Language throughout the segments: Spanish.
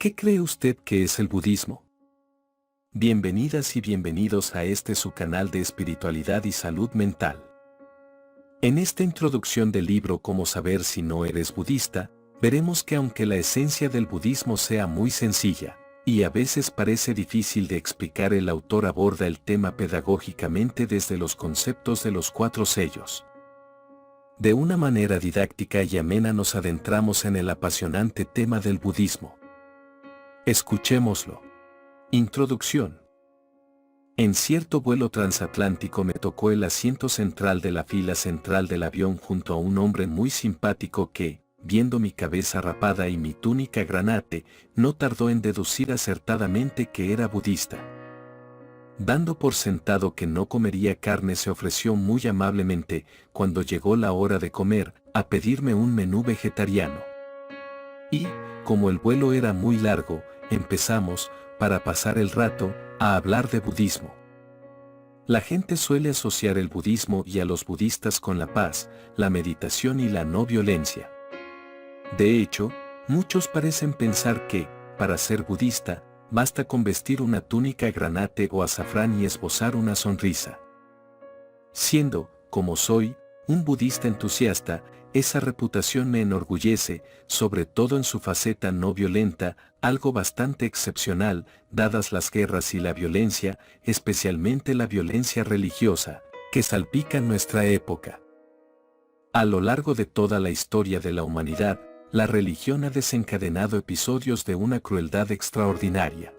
¿Qué cree usted que es el budismo? Bienvenidas y bienvenidos a este su canal de espiritualidad y salud mental. En esta introducción del libro Cómo saber si no eres budista, veremos que aunque la esencia del budismo sea muy sencilla, y a veces parece difícil de explicar, el autor aborda el tema pedagógicamente desde los conceptos de los 4 sellos. De una manera didáctica y amena nos adentramos en el apasionante tema del budismo. Escuchémoslo. Introducción. En cierto vuelo transatlántico me tocó el asiento central de la fila central del avión junto a un hombre muy simpático que, viendo mi cabeza rapada y mi túnica granate, no tardó en deducir acertadamente que era budista. Dando por sentado que no comería carne, se ofreció muy amablemente, cuando llegó la hora de comer, a pedirme un menú vegetariano. Y, como el vuelo era muy largo, empezamos, para pasar el rato, a hablar de budismo. La gente suele asociar el budismo y a los budistas con la paz, la meditación y la no violencia. De hecho, muchos parecen pensar que, para ser budista, basta con vestir una túnica granate o azafrán y esbozar una sonrisa. Siendo, como soy, un budista entusiasta, esa reputación me enorgullece, sobre todo en su faceta no violenta, algo bastante excepcional, dadas las guerras y la violencia, especialmente la violencia religiosa, que salpica nuestra época. A lo largo de toda la historia de la humanidad, la religión ha desencadenado episodios de una crueldad extraordinaria.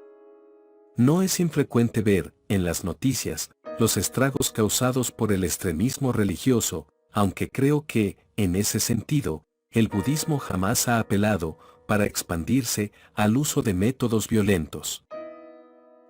No es infrecuente ver, en las noticias, los estragos causados por el extremismo religioso, aunque creo que, en ese sentido, el budismo jamás ha apelado, para expandirse, al uso de métodos violentos.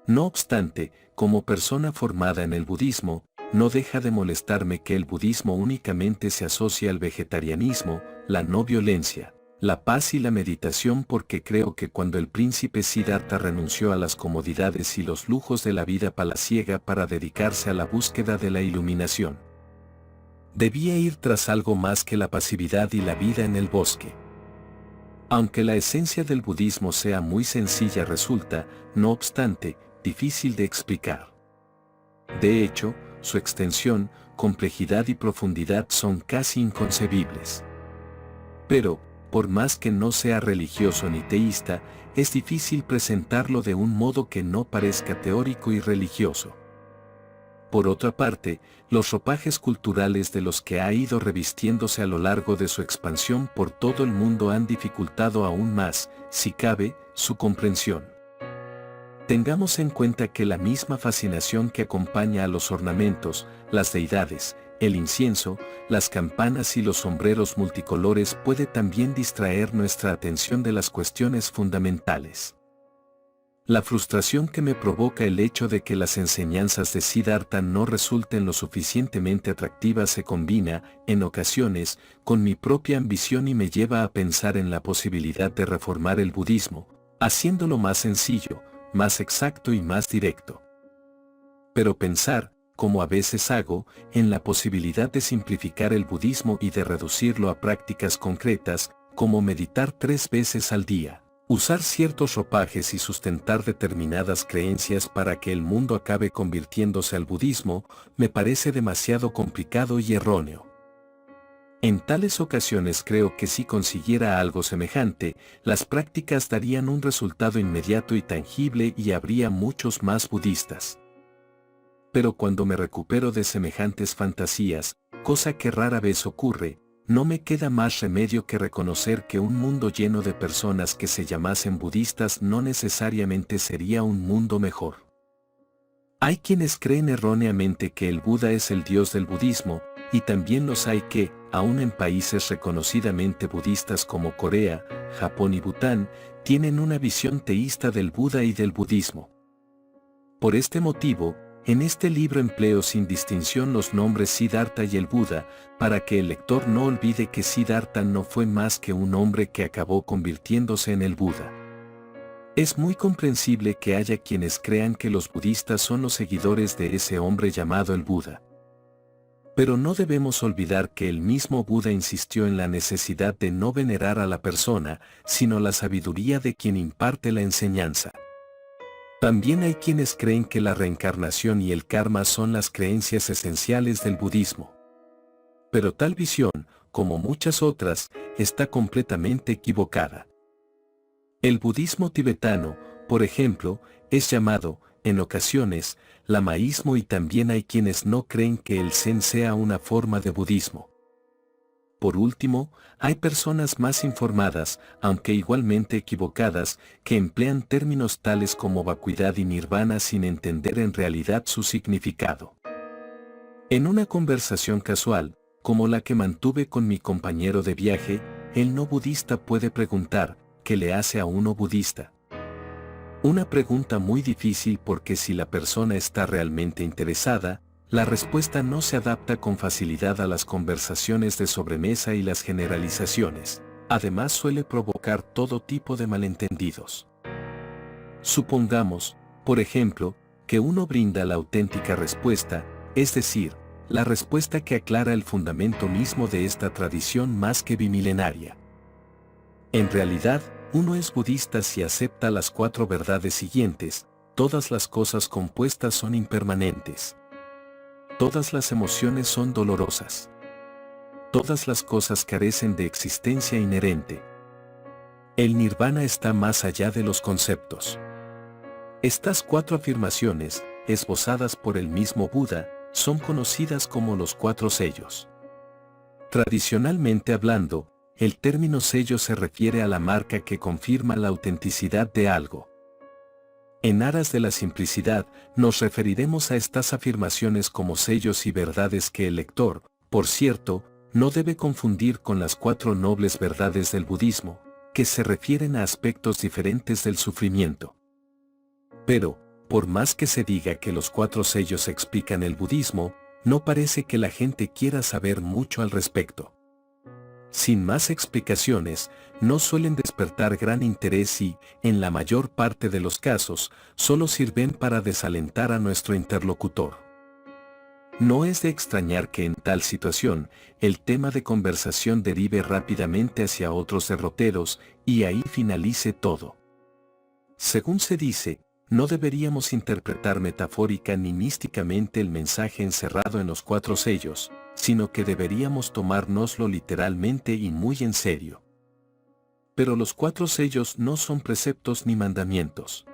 No obstante, como persona formada en el budismo, no deja de molestarme que el budismo únicamente se asocia al vegetarianismo, la no violencia, la paz y la meditación, porque creo que cuando el príncipe Siddhartha renunció a las comodidades y los lujos de la vida palaciega para dedicarse a la búsqueda de la iluminación, debía ir tras algo más que la pasividad y la vida en el bosque. Aunque la esencia del budismo sea muy sencilla, resulta, no obstante, difícil de explicar. De hecho, su extensión, complejidad y profundidad son casi inconcebibles. Pero, por más que no sea religioso ni teísta, es difícil presentarlo de un modo que no parezca teórico y religioso. Por otra parte, los ropajes culturales de los que ha ido revistiéndose a lo largo de su expansión por todo el mundo han dificultado aún más, si cabe, su comprensión. Tengamos en cuenta que la misma fascinación que acompaña a los ornamentos, las deidades, el incienso, las campanas y los sombreros multicolores puede también distraer nuestra atención de las cuestiones fundamentales. La frustración que me provoca el hecho de que las enseñanzas de Siddhartha no resulten lo suficientemente atractivas se combina, en ocasiones, con mi propia ambición y me lleva a pensar en la posibilidad de reformar el budismo, haciéndolo más sencillo, más exacto y más directo. Pero pensar, como a veces hago, en la posibilidad de simplificar el budismo y de reducirlo a prácticas concretas, como meditar 3 veces al día, usar ciertos ropajes y sustentar determinadas creencias para que el mundo acabe convirtiéndose al budismo, me parece demasiado complicado y erróneo. En tales ocasiones creo que si consiguiera algo semejante, las prácticas darían un resultado inmediato y tangible y habría muchos más budistas. Pero cuando me recupero de semejantes fantasías, cosa que rara vez ocurre, no me queda más remedio que reconocer que un mundo lleno de personas que se llamasen budistas no necesariamente sería un mundo mejor. Hay quienes creen erróneamente que el Buda es el dios del budismo, y también los hay que, aun en países reconocidamente budistas como Corea, Japón y Bután, tienen una visión teísta del Buda y del budismo. Por este motivo, en este libro empleo sin distinción los nombres Siddhartha y el Buda, para que el lector no olvide que Siddhartha no fue más que un hombre que acabó convirtiéndose en el Buda. Es muy comprensible que haya quienes crean que los budistas son los seguidores de ese hombre llamado el Buda. Pero no debemos olvidar que el mismo Buda insistió en la necesidad de no venerar a la persona, sino la sabiduría de quien imparte la enseñanza. También hay quienes creen que la reencarnación y el karma son las creencias esenciales del budismo. Pero tal visión, como muchas otras, está completamente equivocada. El budismo tibetano, por ejemplo, es llamado, en ocasiones, lamaísmo, y también hay quienes no creen que el Zen sea una forma de budismo. Por último, hay personas más informadas, aunque igualmente equivocadas, que emplean términos tales como vacuidad y nirvana sin entender en realidad su significado. En una conversación casual, como la que mantuve con mi compañero de viaje, el no budista puede preguntar, ¿qué le hace a uno budista? Una pregunta muy difícil, porque si la persona está realmente interesada, la respuesta no se adapta con facilidad a las conversaciones de sobremesa y las generalizaciones. Además, suele provocar todo tipo de malentendidos. Supongamos, por ejemplo, que uno brinda la auténtica respuesta, es decir, la respuesta que aclara el fundamento mismo de esta tradición más que bimilenaria. En realidad, uno es budista si acepta las 4 verdades siguientes: todas las cosas compuestas son impermanentes. Todas las emociones son dolorosas. Todas las cosas carecen de existencia inherente. El nirvana está más allá de los conceptos. Estas 4 afirmaciones, esbozadas por el mismo Buda, son conocidas como los 4 sellos. Tradicionalmente hablando, el término sello se refiere a la marca que confirma la autenticidad de algo. En aras de la simplicidad, nos referiremos a estas afirmaciones como sellos y verdades que el lector, por cierto, no debe confundir con las 4 nobles verdades del budismo, que se refieren a aspectos diferentes del sufrimiento. Pero, por más que se diga que los 4 sellos explican el budismo, no parece que la gente quiera saber mucho al respecto. Sin más explicaciones, no suelen despertar gran interés y, en la mayor parte de los casos, solo sirven para desalentar a nuestro interlocutor. No es de extrañar que en tal situación, el tema de conversación derive rápidamente hacia otros derroteros, y ahí finalice todo. Según se dice, no deberíamos interpretar metafórica ni místicamente el mensaje encerrado en los 4 sellos, sino que deberíamos tomárnoslo literalmente y muy en serio. Pero los 4 sellos no son preceptos ni mandamientos.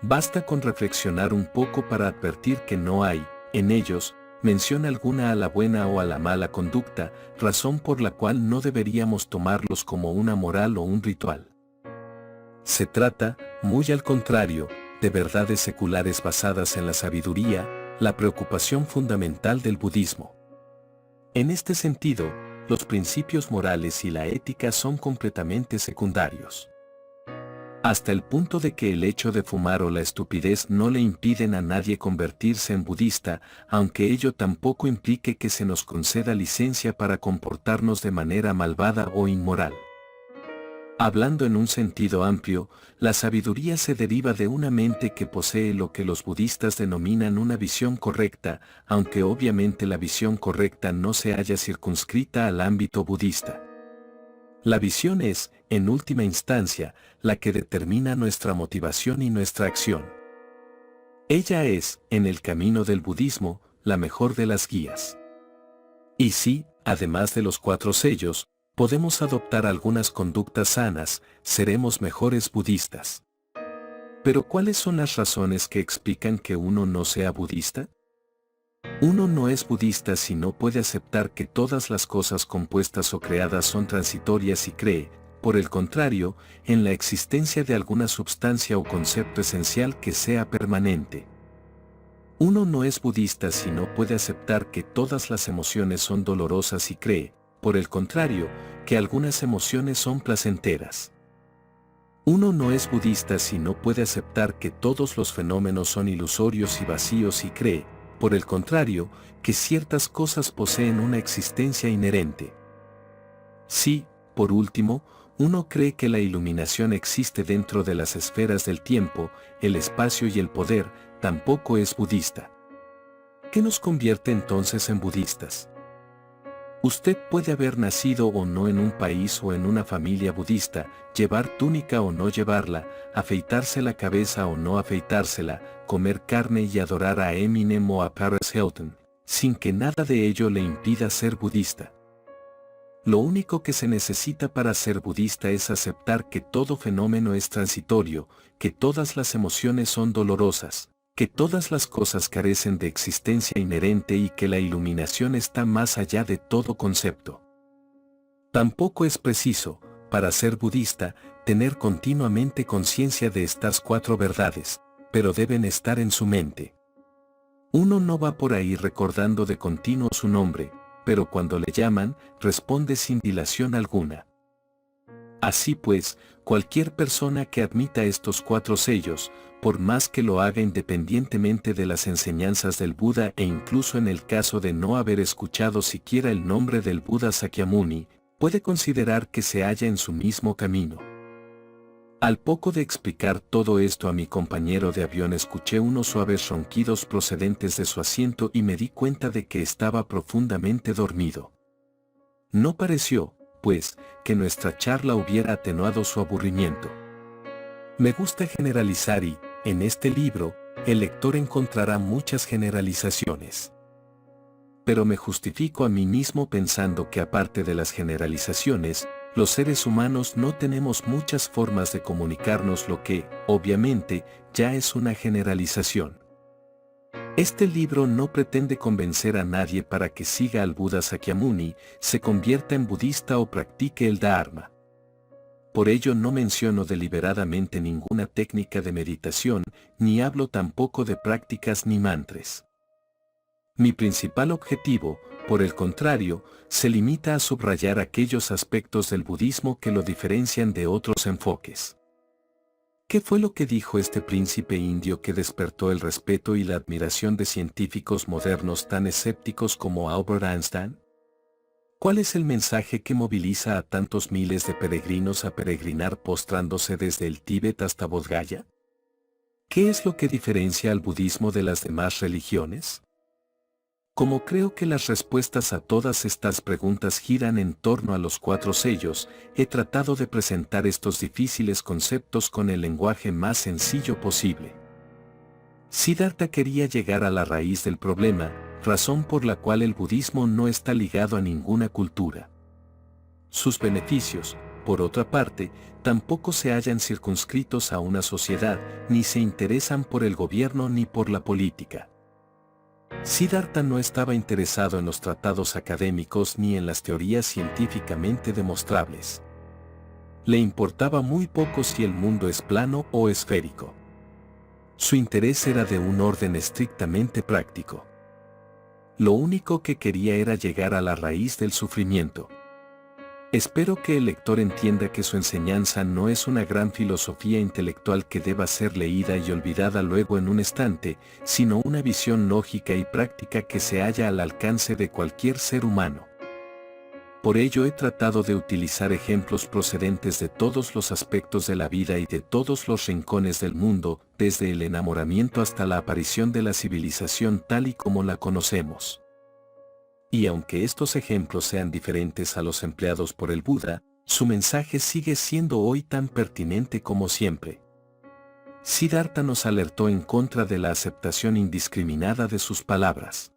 Basta con reflexionar un poco para advertir que no hay, en ellos, mención alguna a la buena o a la mala conducta, razón por la cual no deberíamos tomarlos como una moral o un ritual. Se trata, muy al contrario, de verdades seculares basadas en la sabiduría, la preocupación fundamental del budismo. En este sentido, los principios morales y la ética son completamente secundarios. Hasta el punto de que el hecho de fumar o la estupidez no le impiden a nadie convertirse en budista, aunque ello tampoco implique que se nos conceda licencia para comportarnos de manera malvada o inmoral. Hablando en un sentido amplio, la sabiduría se deriva de una mente que posee lo que los budistas denominan una visión correcta, aunque obviamente la visión correcta no se halla circunscrita al ámbito budista. La visión es, en última instancia, la que determina nuestra motivación y nuestra acción. Ella es, en el camino del budismo, la mejor de las guías. Y si, además de los 4 sellos, podemos adoptar algunas conductas sanas, seremos mejores budistas. Pero ¿cuáles son las razones que explican que uno no sea budista? Uno no es budista si no puede aceptar que todas las cosas compuestas o creadas son transitorias y cree, por el contrario, en la existencia de alguna sustancia o concepto esencial que sea permanente. Uno no es budista si no puede aceptar que todas las emociones son dolorosas y cree, por el contrario, que algunas emociones son placenteras. Uno no es budista si no puede aceptar que todos los fenómenos son ilusorios y vacíos y cree, por el contrario, que ciertas cosas poseen una existencia inherente. Si, por último, uno cree que la iluminación existe dentro de las esferas del tiempo, el espacio y el poder, tampoco es budista. ¿Qué nos convierte entonces en budistas? Usted puede haber nacido o no en un país o en una familia budista, llevar túnica o no llevarla, afeitarse la cabeza o no afeitársela, comer carne y adorar a Eminem o a Paris Hilton, sin que nada de ello le impida ser budista. Lo único que se necesita para ser budista es aceptar que todo fenómeno es transitorio, que todas las emociones son dolorosas, que todas las cosas carecen de existencia inherente y que la iluminación está más allá de todo concepto. Tampoco es preciso, para ser budista, tener continuamente conciencia de estas 4 verdades, pero deben estar en su mente. Uno no va por ahí recordando de continuo su nombre, pero cuando le llaman, responde sin dilación alguna. Así pues, cualquier persona que admita estos 4 sellos, por más que lo haga independientemente de las enseñanzas del Buda e incluso en el caso de no haber escuchado siquiera el nombre del Buda Sakyamuni, puede considerar que se halla en su mismo camino. Al poco de explicar todo esto a mi compañero de avión escuché unos suaves ronquidos procedentes de su asiento y me di cuenta de que estaba profundamente dormido. No pareció, pues, que nuestra charla hubiera atenuado su aburrimiento. Me gusta generalizar y, en este libro, el lector encontrará muchas generalizaciones. Pero me justifico a mí mismo pensando que aparte de las generalizaciones, los seres humanos no tenemos muchas formas de comunicarnos lo que, obviamente, ya es una generalización. Este libro no pretende convencer a nadie para que siga al Buda Sakyamuni, se convierta en budista o practique el Dharma. Por ello no menciono deliberadamente ninguna técnica de meditación, ni hablo tampoco de prácticas ni mantras. Mi principal objetivo, por el contrario, se limita a subrayar aquellos aspectos del budismo que lo diferencian de otros enfoques. ¿Qué fue lo que dijo este príncipe indio que despertó el respeto y la admiración de científicos modernos tan escépticos como Albert Einstein? ¿Cuál es el mensaje que moviliza a tantos miles de peregrinos a peregrinar postrándose desde el Tíbet hasta Bodh Gaya? ¿Qué es lo que diferencia al budismo de las demás religiones? Como creo que las respuestas a todas estas preguntas giran en torno a los 4 sellos, he tratado de presentar estos difíciles conceptos con el lenguaje más sencillo posible. Siddhartha quería llegar a la raíz del problema, razón por la cual el budismo no está ligado a ninguna cultura. Sus beneficios, por otra parte, tampoco se hallan circunscritos a una sociedad, ni se interesan por el gobierno ni por la política. Siddhartha no estaba interesado en los tratados académicos ni en las teorías científicamente demostrables. Le importaba muy poco si el mundo es plano o esférico. Su interés era de un orden estrictamente práctico. Lo único que quería era llegar a la raíz del sufrimiento. Espero que el lector entienda que su enseñanza no es una gran filosofía intelectual que deba ser leída y olvidada luego en un instante, sino una visión lógica y práctica que se halla al alcance de cualquier ser humano. Por ello he tratado de utilizar ejemplos procedentes de todos los aspectos de la vida y de todos los rincones del mundo, desde el enamoramiento hasta la aparición de la civilización tal y como la conocemos. Y aunque estos ejemplos sean diferentes a los empleados por el Buda, su mensaje sigue siendo hoy tan pertinente como siempre. Siddhartha nos alertó en contra de la aceptación indiscriminada de sus palabras.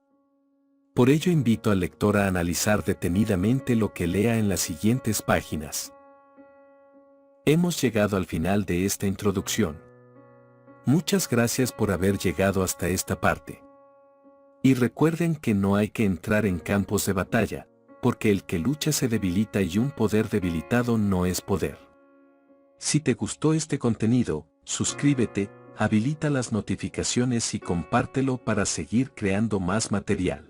Por ello invito al lector a analizar detenidamente lo que lea en las siguientes páginas. Hemos llegado al final de esta introducción. Muchas gracias por haber llegado hasta esta parte. Y recuerden que no hay que entrar en campos de batalla, porque el que lucha se debilita y un poder debilitado no es poder. Si te gustó este contenido, suscríbete, habilita las notificaciones y compártelo para seguir creando más material.